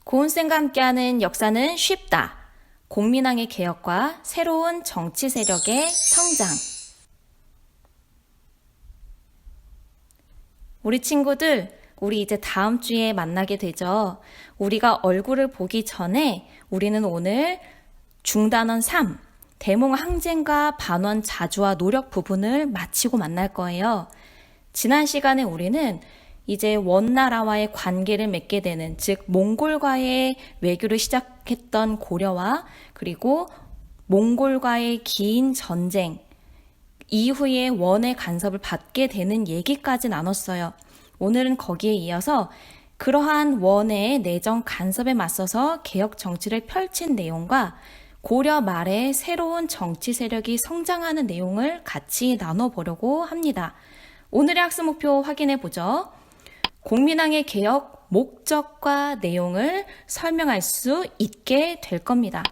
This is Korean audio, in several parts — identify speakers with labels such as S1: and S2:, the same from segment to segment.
S1: 고은쌤과 함께하는 역사는 쉽다. 공민왕의 개혁과 새로운 정치 세력의 성장. 우리 친구들, 우리 이제 다음 주에 만나게 되죠. 우리가 얼굴을 보기 전에 우리는 오늘 중단원 3, 대몽 항쟁과 반원 자주와 노력 부분을 마치고 만날 거예요. 지난 시간에 우리는 이제 원나라와의 관계를 맺게 되는, 즉 몽골과의 외교를 시작했던 고려와 그리고 몽골과의 긴 전쟁 이후에 원의 간섭을 받게 되는 얘기까지 나눴어요. 오늘은 거기에 이어서 그러한 원의 내정 간섭에 맞서서 개혁 정치를 펼친 내용과 고려 말에 새로운 정치 세력이 성장하는 내용을 같이 나눠보려고 합니다. 오늘의 학습 목표 확인해 보죠. 공민왕의 개혁 목적과 내용을 설명할 수 있게 될 겁니다.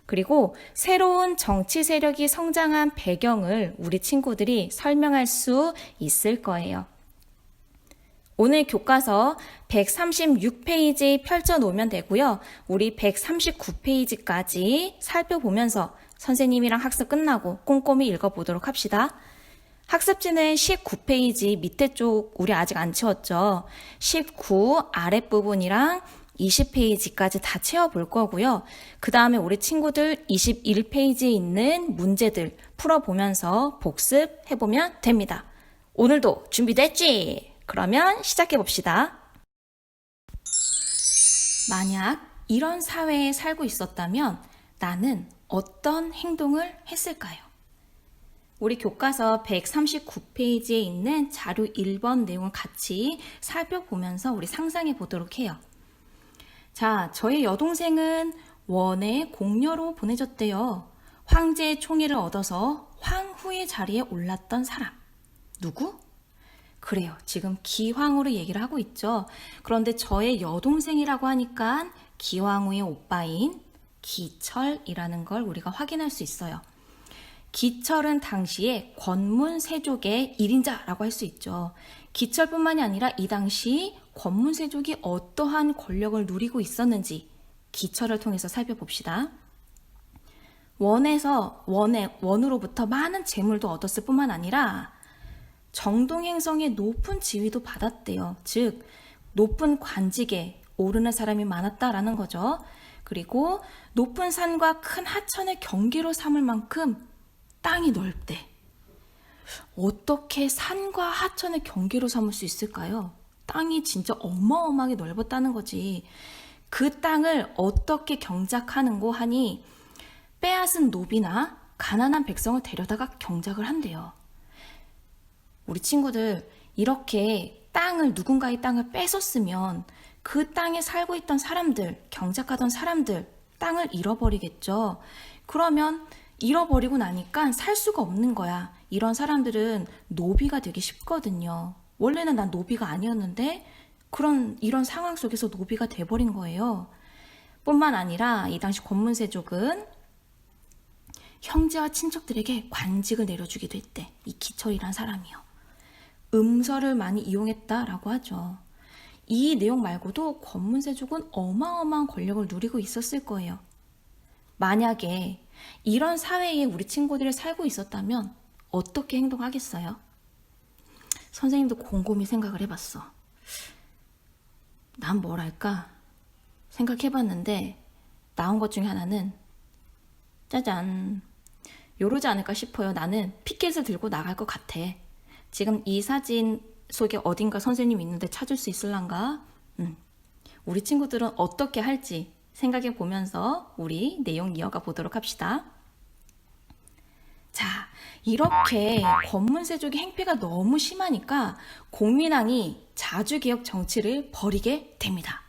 S1: 그리고 새로운 정치 세력이 성장한 배경을 우리 친구들이 설명할 수 있을 거예요. 오늘 교과서 136페이지 펼쳐놓으면 되고요. 우리 139페이지까지 살펴보면서 선생님이랑 학습 끝나고 꼼꼼히 읽어보도록 합시다. 학습지는 19페이지 밑에 쪽 우리 아직 안 채웠죠. 19 아랫부분이랑 20페이지까지 다 채워볼 거고요. 그 다음에 우리 친구들 21페이지에 있는 문제들 풀어보면서 복습해보면 됩니다. 오늘도 준비됐지? 그러면 시작해봅시다. 만약 이런 사회에 살고 있었다면 나는 어떤 행동을 했을까요? 우리 교과서 139페이지에 있는 자료 1번 내용을 같이 살펴보면서 우리 상상해 보도록 해요. 자, 저의 여동생은 원의 공녀로 보내졌대요. 황제의 총애를 얻어서 황후의 자리에 올랐던 사람. 누구? 그래요. 지금 기황후를 얘기를 하고 있죠. 그런데 저의 여동생이라고 하니까 기황후의 오빠인 기철이라는 걸 우리가 확인할 수 있어요. 기철은 당시에 권문세족의 1인자라고 할 수 있죠. 기철뿐만이 아니라 이 당시 권문세족이 어떠한 권력을 누리고 있었는지 기철을 통해서 살펴봅시다. 원으로부터 많은 재물도 얻었을 뿐만 아니라 정동행성의 높은 지위도 받았대요. 즉 높은 관직에 오르는 사람이 많았다라는 거죠. 그리고 높은 산과 큰 하천의 경계로 삼을 만큼 땅이 넓대. 어떻게 산과 하천의 경계로 삼을 수 있을까요? 땅이 진짜 어마어마하게 넓었다는 거지. 그 땅을 어떻게 경작하는고 하니 빼앗은 노비나 가난한 백성을 데려다가 경작을 한대요. 우리 친구들, 이렇게 누군가의 땅을 뺏었으면 그 땅에 살고 있던 사람들, 경작하던 사람들, 땅을 잃어버리겠죠. 그러면 잃어버리고 나니까 살 수가 없는 거야. 이런 사람들은 노비가 되기 쉽거든요. 원래는 난 노비가 아니었는데 이런 상황 속에서 노비가 돼버린 거예요. 뿐만 아니라 이 당시 권문세족은 형제와 친척들에게 관직을 내려주기도 했대. 이 기철이란 사람이요. 음서를 많이 이용했다라고 하죠. 이 내용 말고도 권문세족은 어마어마한 권력을 누리고 있었을 거예요. 만약에 이런 사회에 우리 친구들이 살고 있었다면 어떻게 행동하겠어요? 선생님도 곰곰이 생각을 해봤어. 난 뭘 할까? 생각해봤는데 나온 것 중에 하나는 짜잔, 요러지 않을까 싶어요. 나는 피켓을 들고 나갈 것 같아. 지금 이 사진 속에 어딘가 선생님이 있는데 찾을 수 있을란가? 우리 친구들은 어떻게 할지 생각해 보면서 우리 내용 이어가 보도록 합시다. 자, 이렇게 권문세족의 행패가 너무 심하니까 공민왕이 자주개혁 정치를 벌이게 됩니다.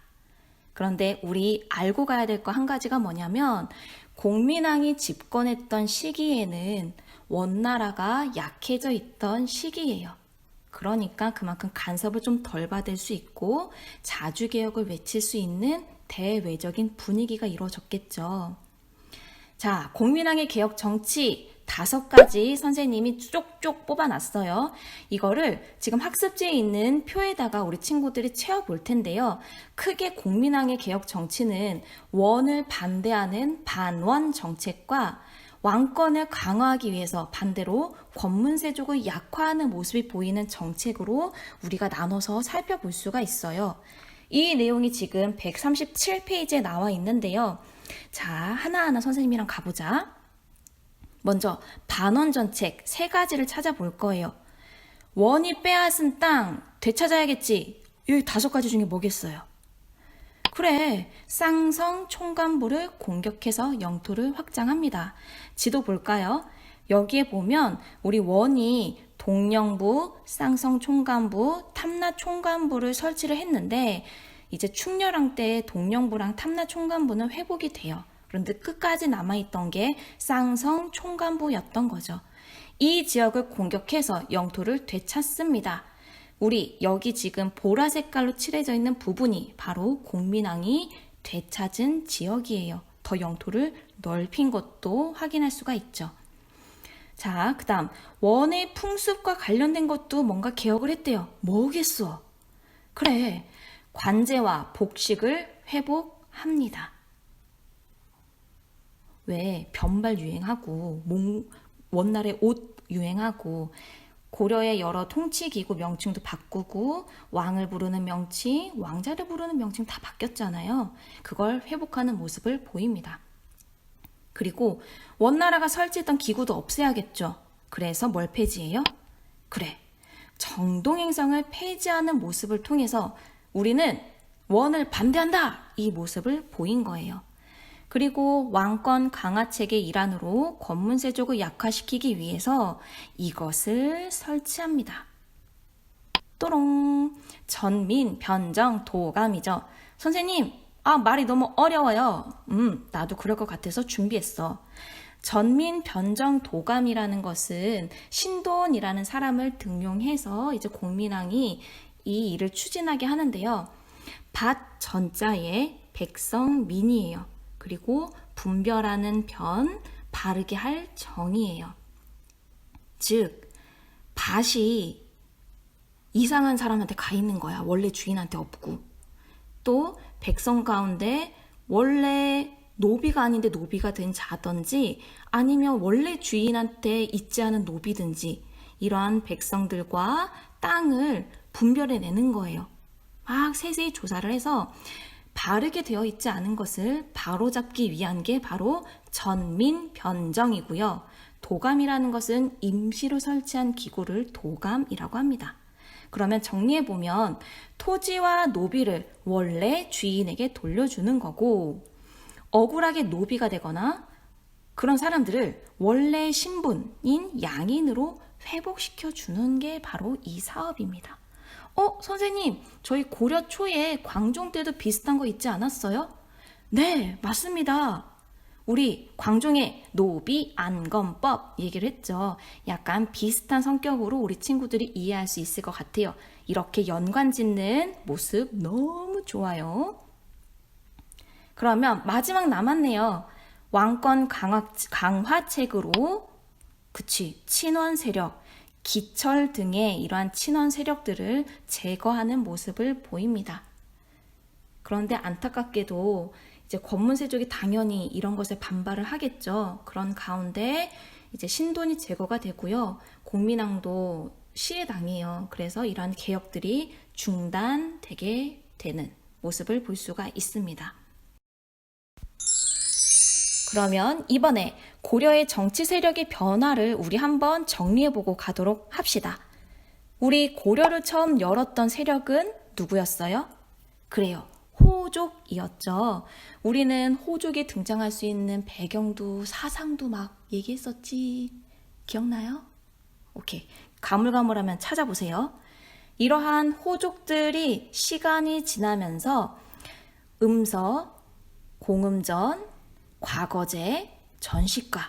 S1: 그런데 우리 알고 가야 될 거 한 가지가 뭐냐면 공민왕이 집권했던 시기에는 원나라가 약해져 있던 시기예요. 그러니까 그만큼 간섭을 좀 덜 받을 수 있고 자주개혁을 외칠 수 있는 대외적인 분위기가 이루어졌겠죠. 자, 공민왕의 개혁 정치 5가지 선생님이 쪽쪽 뽑아놨어요. 이거를 지금 학습지에 있는 표에다가 우리 친구들이 채워볼 텐데요. 크게 공민왕의 개혁 정치는 원을 반대하는 반원 정책과 왕권을 강화하기 위해서 반대로 권문세족을 약화하는 모습이 보이는 정책으로 우리가 나눠서 살펴볼 수가 있어요. 이 내용이 지금 137페이지에 나와 있는데요. 자, 하나하나 선생님이랑 가보자. 먼저 반원 정책 3가지를 찾아볼 거예요. 원이 빼앗은 땅 되찾아야겠지. 여기 5가지 중에 뭐겠어요? 그래, 쌍성 총관부를 공격해서 영토를 확장합니다. 지도 볼까요? 여기에 보면 우리 원이 동령부, 쌍성 총관부, 탐라 총관부를 설치를 했는데 이제 충렬왕 때 동령부랑 탐라 총관부는 회복이 돼요. 그런데 끝까지 남아있던 게 쌍성 총관부였던 거죠. 이 지역을 공격해서 영토를 되찾습니다. 우리 여기 지금 보라 색깔로 칠해져 있는 부분이 바로 공민왕이 되찾은 지역이에요. 더 영토를 넓힌 것도 확인할 수가 있죠. 자, 그 다음 원의 풍습과 관련된 것도 뭔가 개혁을 했대요. 뭐겠어? 그래, 관제와 복식을 회복합니다. 왜 변발 유행하고 원날의 옷 유행하고 고려의 여러 통치기구 명칭도 바꾸고 왕을 부르는 명칭, 왕자를 부르는 명칭 다 바뀌었잖아요. 그걸 회복하는 모습을 보입니다. 그리고 원나라가 설치했던 기구도 없애야겠죠. 그래서 뭘 폐지해요? 그래, 정동행성을 폐지하는 모습을 통해서 우리는 원을 반대한다! 이 모습을 보인 거예요. 그리고 왕권 강화책의 일환으로 권문세족을 약화시키기 위해서 이것을 설치합니다. 또롱! 전민, 변정, 도감이죠. 선생님, 말이 너무 어려워요. 나도 그럴 것 같아서 준비했어. 전민, 변정, 도감이라는 것은 신돈이라는 사람을 등용해서 이제 공민왕이 이 일을 추진하게 하는데요. 밭 전자에 백성 민이에요. 그리고 분별하는 변, 바르게 할 정이에요. 즉, 밭이 이상한 사람한테 가 있는 거야. 원래 주인한테 없고. 또 백성 가운데 원래 노비가 아닌데 노비가 된 자든지 아니면 원래 주인한테 있지 않은 노비든지 이러한 백성들과 땅을 분별해내는 거예요. 막 세세히 조사를 해서 바르게 되어 있지 않은 것을 바로잡기 위한 게 바로 전민변정이고요. 도감이라는 것은 임시로 설치한 기구를 도감이라고 합니다. 그러면 정리해보면 토지와 노비를 원래 주인에게 돌려주는 거고 억울하게 노비가 되거나 그런 사람들을 원래 신분인 양인으로 회복시켜주는 게 바로 이 사업입니다. 선생님, 저희 고려 초에 광종 때도 비슷한 거 있지 않았어요? 네, 맞습니다. 우리 광종의 노비 안건법 얘기를 했죠. 약간 비슷한 성격으로 우리 친구들이 이해할 수 있을 것 같아요. 이렇게 연관 짓는 모습 너무 좋아요. 그러면 마지막 남았네요. 왕권 강화책으로 친원 세력, 기철 등의 이러한 친원 세력들을 제거하는 모습을 보입니다. 그런데 안타깝게도 이제 권문세족이 당연히 이런 것에 반발을 하겠죠. 그런 가운데 이제 신돈이 제거가 되고요. 공민왕도 시해당해요. 그래서 이러한 개혁들이 중단되게 되는 모습을 볼 수가 있습니다. 그러면 이번에 고려의 정치 세력의 변화를 우리 한번 정리해보고 가도록 합시다. 우리 고려를 처음 열었던 세력은 누구였어요? 그래요. 호족이었죠. 우리는 호족이 등장할 수 있는 배경도 사상도 막 얘기했었지. 기억나요? 오케이. 가물가물하면 찾아보세요. 이러한 호족들이 시간이 지나면서 음서, 공음전, 과거제, 전시가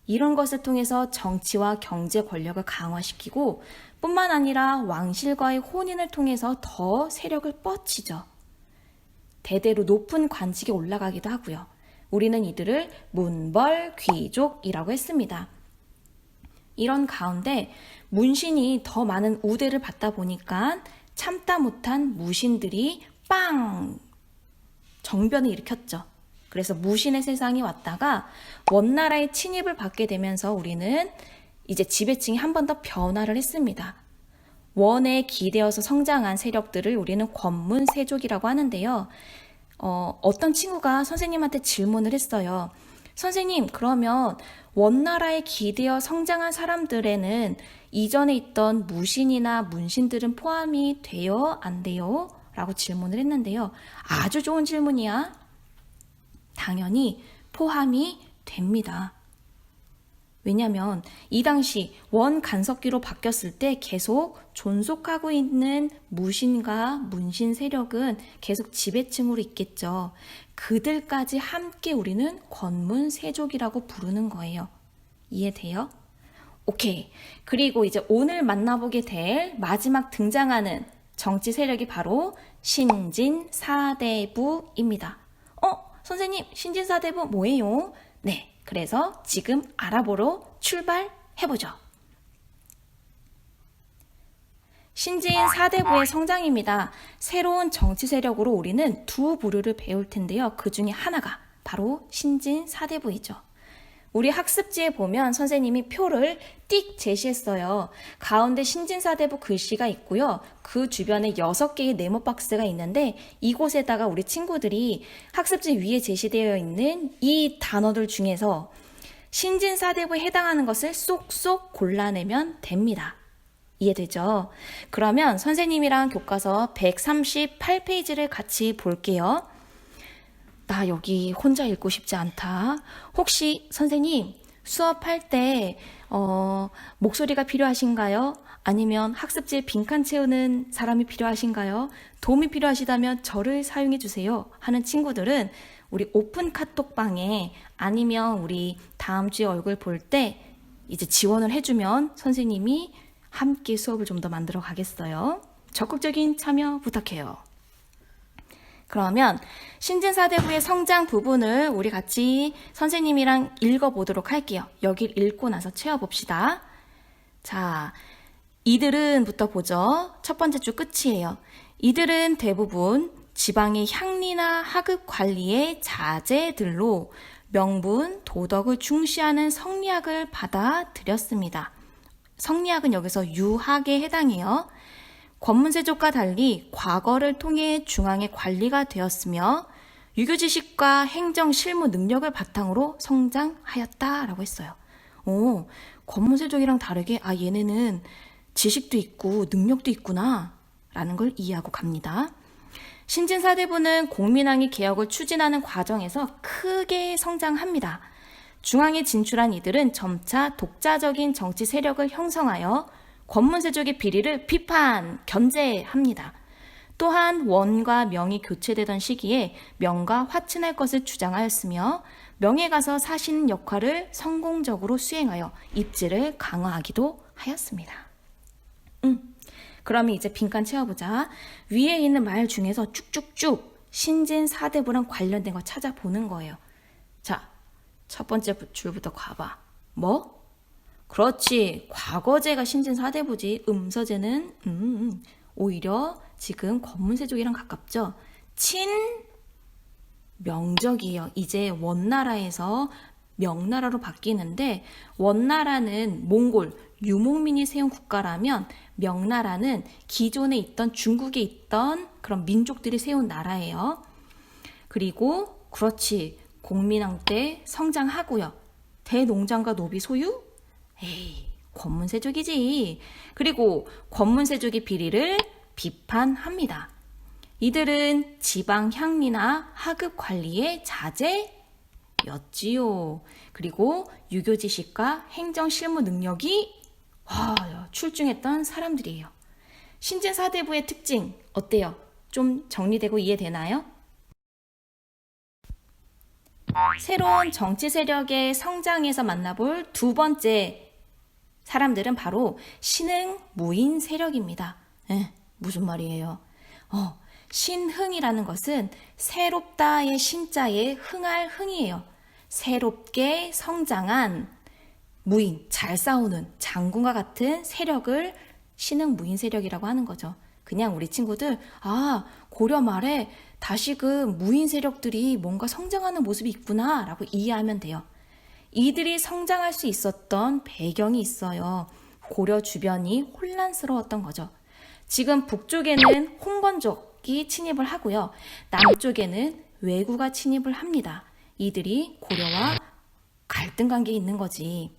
S1: 이런 것을 통해서 정치와 경제 권력을 강화시키고 뿐만 아니라 왕실과의 혼인을 통해서 더 세력을 뻗치죠. 대대로 높은 관직에 올라가기도 하고요. 우리는 이들을 문벌 귀족이라고 했습니다. 이런 가운데 문신이 더 많은 우대를 받다 보니까 참다 못한 무신들이 빵! 정변을 일으켰죠. 그래서 무신의 세상이 왔다가 원나라의 침입을 받게 되면서 우리는 이제 지배층이 한 번 더 변화를 했습니다. 원에 기대어서 성장한 세력들을 우리는 권문세족이라고 하는데요. 어떤 친구가 선생님한테 질문을 했어요. 선생님, 그러면 원나라에 기대어 성장한 사람들에는 이전에 있던 무신이나 문신들은 포함이 돼요? 안 돼요? 라고 질문을 했는데요. 아주 좋은 질문이야. 당연히 포함이 됩니다. 왜냐하면 이 당시 원 간섭기로 바뀌었을 때 계속 존속하고 있는 무신과 문신 세력은 계속 지배층으로 있겠죠. 그들까지 함께 우리는 권문세족이라고 부르는 거예요. 이해돼요? 오케이. 그리고 이제 오늘 만나보게 될 마지막 등장하는 정치 세력이 바로 신진사대부입니다. 선생님, 신진사대부 뭐예요? 네. 그래서 지금 알아보러 출발해보죠. 신진사대부의 성장입니다. 새로운 정치 세력으로 우리는 두 부류를 배울 텐데요. 그 중에 하나가 바로 신진사대부이죠. 우리 학습지에 보면 선생님이 표를 띡 제시했어요. 가운데 신진사대부 글씨가 있고요. 그 주변에 6개의 네모 박스가 있는데 이곳에다가 우리 친구들이 학습지 위에 제시되어 있는 이 단어들 중에서 신진사대부에 해당하는 것을 쏙쏙 골라내면 됩니다. 이해되죠? 그러면 선생님이랑 교과서 138페이지를 같이 볼게요. 나 여기 혼자 읽고 싶지 않다. 혹시 선생님 수업할 때 목소리가 필요하신가요? 아니면 학습지에 빈칸 채우는 사람이 필요하신가요? 도움이 필요하시다면 저를 사용해 주세요 하는 친구들은 우리 오픈 카톡방에 아니면 우리 다음 주에 얼굴 볼 때 이제 지원을 해주면 선생님이 함께 수업을 좀 더 만들어 가겠어요. 적극적인 참여 부탁해요. 그러면 신진사대부의 성장 부분을 우리 같이 선생님이랑 읽어보도록 할게요. 여길 읽고 나서 채워봅시다. 자, 이들은부터 보죠. 첫 번째 줄 끝이에요. 이들은 대부분 지방의 향리나 하급 관리의 자제들로 명분, 도덕을 중시하는 성리학을 받아들였습니다. 성리학은 여기서 유학에 해당해요. 권문세족과 달리 과거를 통해 중앙의 관리가 되었으며 유교 지식과 행정 실무 능력을 바탕으로 성장하였다라고 했어요. 권문세족이랑 다르게 얘네는 지식도 있고 능력도 있구나 라는 걸 이해하고 갑니다. 신진사대부는 공민왕위 개혁을 추진하는 과정에서 크게 성장합니다. 중앙에 진출한 이들은 점차 독자적인 정치 세력을 형성하여 권문세족의 비리를 비판, 견제합니다. 또한 원과 명이 교체되던 시기에 명과 화친할 것을 주장하였으며 명에 가서 사신 역할을 성공적으로 수행하여 입지를 강화하기도 하였습니다. 그러면 이제 빈칸 채워보자. 위에 있는 말 중에서 쭉쭉쭉 신진사대부랑 관련된 거 찾아보는 거예요. 자, 첫 번째 줄부터 가봐. 뭐? 그렇지. 과거제가 신진사대부지. 음서제는 오히려 지금 권문세족이랑 가깝죠. 친명적이에요. 이제 원나라에서 명나라로 바뀌는데 원나라는 몽골, 유목민이 세운 국가라면 명나라는 기존에 있던 중국에 있던 그런 민족들이 세운 나라예요. 그리고 그렇지. 공민왕 때 성장하고요. 대농장과 노비 소유? 에이, 권문세족이지. 그리고 권문세족의 비리를 비판합니다. 이들은 지방 향리나 하급 관리의 자제였지요. 그리고 유교 지식과 행정 실무 능력이 출중했던 사람들이에요. 신진사대부의 특징 어때요? 좀 정리되고 이해되나요? 새로운 정치 세력의 성장에서 만나볼 두 번째 사람들은 바로 신흥 무인 세력입니다. 무슨 말이에요? 신흥이라는 것은 새롭다의 신자에 흥할 흥이에요. 새롭게 성장한 무인, 잘 싸우는 장군과 같은 세력을 신흥 무인 세력이라고 하는 거죠. 그냥 우리 친구들, 고려 말에 다시금 무인 세력들이 뭔가 성장하는 모습이 있구나 라고 이해하면 돼요. 이들이 성장할 수 있었던 배경이 있어요. 고려 주변이 혼란스러웠던 거죠. 지금 북쪽에는 홍건적이 침입을 하고요. 남쪽에는 왜구가 침입을 합니다. 이들이 고려와 갈등 관계에 있는 거지.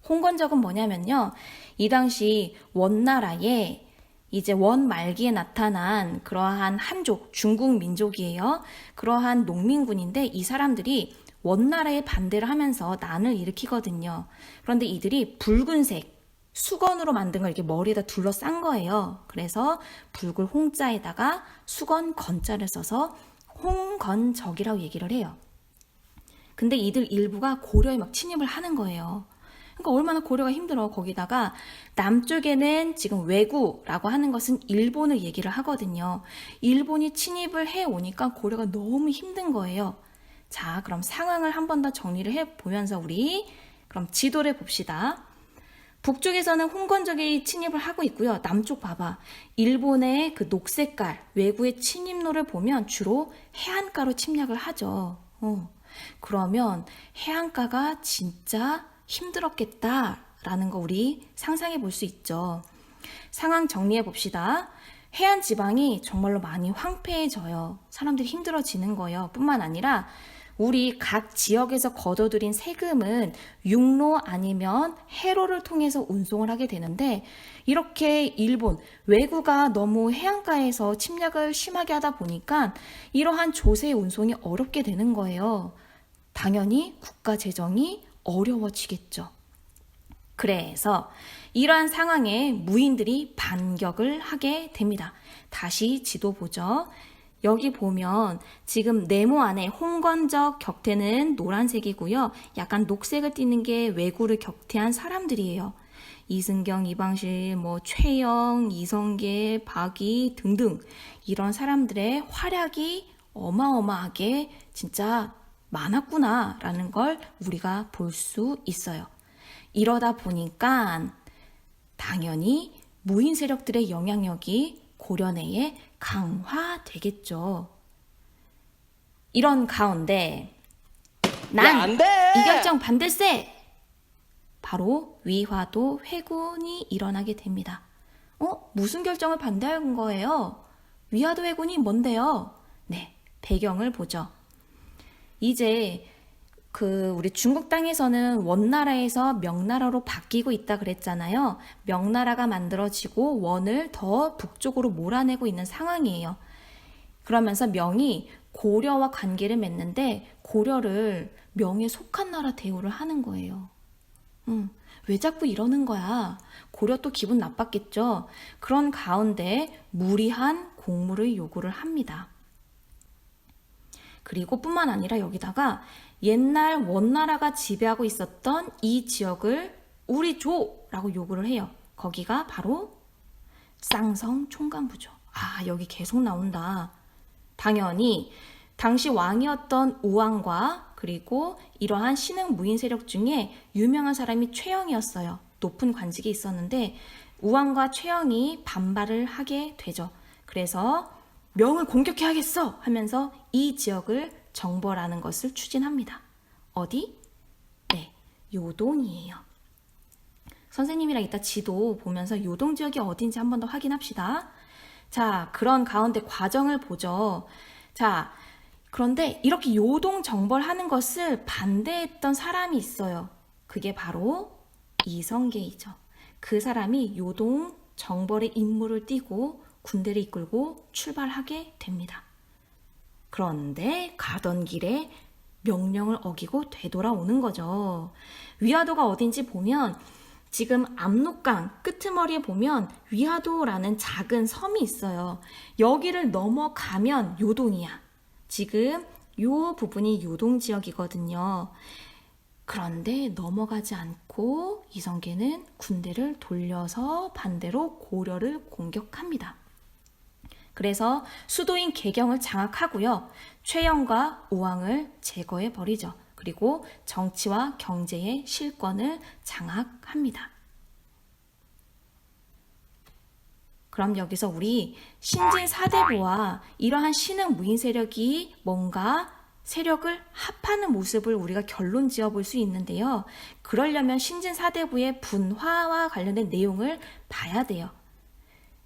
S1: 홍건적은 뭐냐면요. 이 당시 원나라에 이제 원 말기에 나타난 그러한 한족, 중국 민족이에요. 그러한 농민군인데 이 사람들이 원나라에 반대를 하면서 난을 일으키거든요. 그런데 이들이 붉은색 수건으로 만든 걸 이렇게 머리에다 둘러싼 거예요. 그래서 붉을 홍자에다가 수건 건자를 써서 홍건적이라고 얘기를 해요. 근데 이들 일부가 고려에 막 침입을 하는 거예요. 그러니까 얼마나 고려가 힘들어. 거기다가 남쪽에는 지금 왜구라고 하는 것은 일본을 얘기를 하거든요. 일본이 침입을 해오니까 고려가 너무 힘든 거예요. 자, 그럼 상황을 한 번 더 정리를 해보면서 우리 그럼 지도를 봅시다. 북쪽에서는 홍건적이 침입을 하고 있고요. 남쪽 봐봐. 일본의 그 녹색깔 왜구의 침입로를 보면 주로 해안가로 침략을 하죠. 그러면 해안가가 진짜 힘들었겠다라는 거 우리 상상해 볼 수 있죠. 상황 정리해 봅시다. 해안 지방이 정말로 많이 황폐해져요. 사람들이 힘들어지는 거예요. 뿐만 아니라 우리 각 지역에서 걷어들인 세금은 육로 아니면 해로를 통해서 운송을 하게 되는데 이렇게 일본 왜구가 너무 해안가에서 침략을 심하게 하다 보니까 이러한 조세 운송이 어렵게 되는 거예요. 당연히 국가 재정이 어려워지겠죠. 그래서 이러한 상황에 무인들이 반격을 하게 됩니다. 다시 지도 보죠. 여기 보면 지금 네모 안에 홍건적 격퇴는 노란색이고요. 약간 녹색을 띠는 게 왜구를 격퇴한 사람들이에요. 이승경, 이방실, 최영, 이성계, 박이 등등 이런 사람들의 활약이 어마어마하게 진짜 많았구나라는 걸 우리가 볼 수 있어요. 이러다 보니까 당연히 무인 세력들의 영향력이 고려 내에 강화되겠죠. 이런 가운데 난 이 결정 반대세! 바로 위화도 회군이 일어나게 됩니다. 무슨 결정을 반대한 거예요? 위화도 회군이 뭔데요? 네, 배경을 보죠. 이제 우리 중국 땅에서는 원나라에서 명나라로 바뀌고 있다 그랬잖아요. 명나라가 만들어지고 원을 더 북쪽으로 몰아내고 있는 상황이에요. 그러면서 명이 고려와 관계를 맺는데 고려를 명에 속한 나라 대우를 하는 거예요. 왜 자꾸 이러는 거야? 고려 또 기분 나빴겠죠? 그런 가운데 무리한 공물을 요구를 합니다. 그리고 뿐만 아니라 여기다가 옛날 원나라가 지배하고 있었던 이 지역을 우리 줘라고 요구를 해요. 거기가 바로 쌍성 총간부죠. 여기 계속 나온다. 당연히 당시 왕이었던 우왕과 그리고 이러한 신흥 무인 세력 중에 유명한 사람이 최영이었어요. 높은 관직이 있었는데 우왕과 최영이 반발을 하게 되죠. 그래서 명을 공격해야겠어 하면서 이 지역을 정벌하는 것을 추진합니다. 어디? 네, 요동이에요. 선생님이랑 이따 지도 보면서 요동 지역이 어딘지 한 번 더 확인합시다. 자, 그런 가운데 과정을 보죠. 자, 그런데 이렇게 요동 정벌하는 것을 반대했던 사람이 있어요. 그게 바로 이성계이죠. 그 사람이 요동 정벌의 임무를 띠고 군대를 이끌고 출발하게 됩니다. 그런데 가던 길에 명령을 어기고 되돌아오는 거죠. 위화도가 어딘지 보면 지금 압록강 끄트머리에 보면 위화도라는 작은 섬이 있어요. 여기를 넘어가면 요동이야. 지금 요 부분이 요동 지역이거든요. 그런데 넘어가지 않고 이성계는 군대를 돌려서 반대로 고려를 공격합니다. 그래서 수도인 개경을 장악하고요. 최영과 우왕을 제거해 버리죠. 그리고 정치와 경제의 실권을 장악합니다. 그럼 여기서 우리 신진 사대부와 이러한 신흥 무인 세력이 뭔가 세력을 합하는 모습을 우리가 결론 지어 볼 수 있는데요. 그러려면 신진 사대부의 분화와 관련된 내용을 봐야 돼요.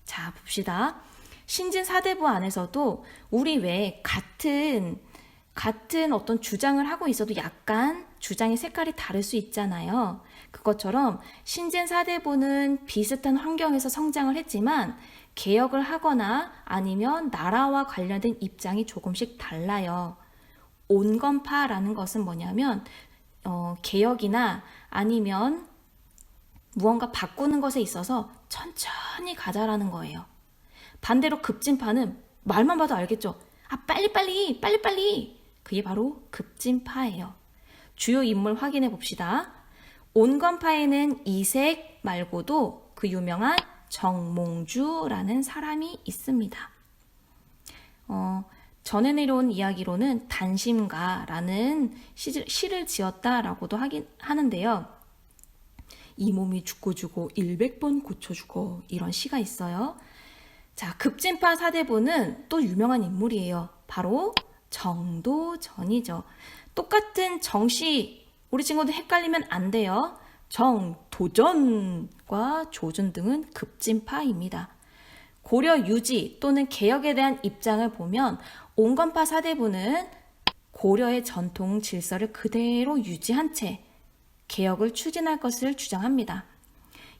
S1: 자, 봅시다. 신진 사대부 안에서도 우리 왜 같은 어떤 주장을 하고 있어도 약간 주장의 색깔이 다를 수 있잖아요. 그것처럼 신진 사대부는 비슷한 환경에서 성장을 했지만 개혁을 하거나 아니면 나라와 관련된 입장이 조금씩 달라요. 온건파라는 것은 뭐냐면 개혁이나 아니면 무언가 바꾸는 것에 있어서 천천히 가자라는 거예요. 반대로 급진파는 말만 봐도 알겠죠? 빨리. 그게 바로 급진파예요. 주요 인물 확인해 봅시다. 온건파에는 이색 말고도 그 유명한 정몽주라는 사람이 있습니다. 전해 내려온 이야기로는 단심가라는 시를 지었다라고도 하는데요. 이 몸이 죽고 100번 고쳐주고 이런 시가 있어요. 자, 급진파 사대부는 또 유명한 인물이에요. 바로 정도전이죠. 똑같은 정씨 우리 친구들 헷갈리면 안 돼요. 정도전과 조준 등은 급진파입니다. 고려 유지 또는 개혁에 대한 입장을 보면 온건파 사대부는 고려의 전통 질서를 그대로 유지한 채 개혁을 추진할 것을 주장합니다.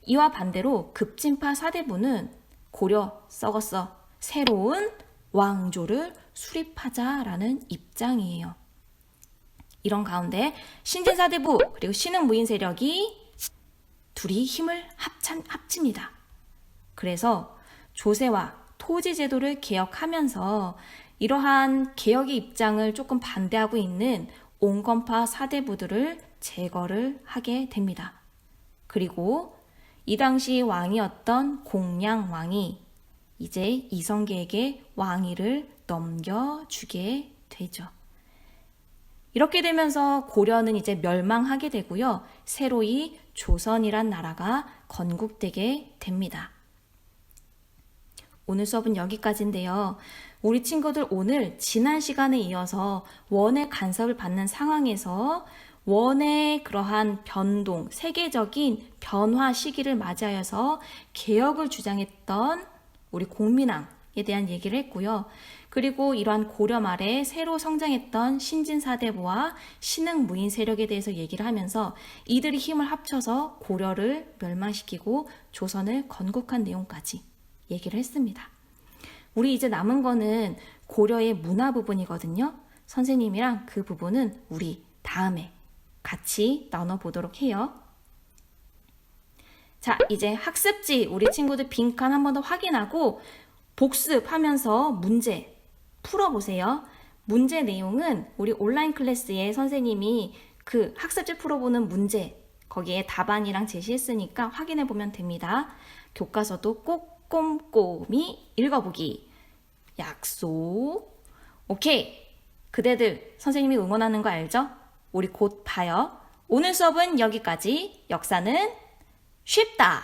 S1: 이와 반대로 급진파 사대부는 고려 썩었어. 새로운 왕조를 수립하자라는 입장이에요. 이런 가운데 신진사대부 그리고 신흥무인 세력이 둘이 힘을 합칩니다. 그래서 조세와 토지 제도를 개혁하면서 이러한 개혁의 입장을 조금 반대하고 있는 온건파 사대부들을 제거를 하게 됩니다. 그리고 이 당시 왕이었던 공량왕이 이제 이성계에게 왕위를 넘겨주게 되죠. 이렇게 되면서 고려는 이제 멸망하게 되고요. 새로이 조선이란 나라가 건국되게 됩니다. 오늘 수업은 여기까지인데요. 우리 친구들 오늘 지난 시간에 이어서 원의 간섭을 받는 상황에서 원의 그러한 변동, 세계적인 변화 시기를 맞이하여서 개혁을 주장했던 우리 공민왕에 대한 얘기를 했고요. 그리고 이러한 고려 말에 새로 성장했던 신진사대부와 신흥무인 세력에 대해서 얘기를 하면서 이들이 힘을 합쳐서 고려를 멸망시키고 조선을 건국한 내용까지 얘기를 했습니다. 우리 이제 남은 거는 고려의 문화 부분이거든요. 선생님이랑 그 부분은 우리 다음에 같이 나눠보도록 해요. 자, 이제 학습지 우리 친구들 빈칸 한 번 더 확인하고 복습하면서 문제 풀어보세요. 문제 내용은 우리 온라인 클래스에 선생님이 그 학습지 풀어보는 문제 거기에 답안이랑 제시했으니까 확인해보면 됩니다. 교과서도 꼭 꼼꼼히 읽어보기. 약속. 오케이. 그대들 선생님이 응원하는 거 알죠? 우리 곧 봐요. 오늘 수업은 여기까지. 역사는 쉽다.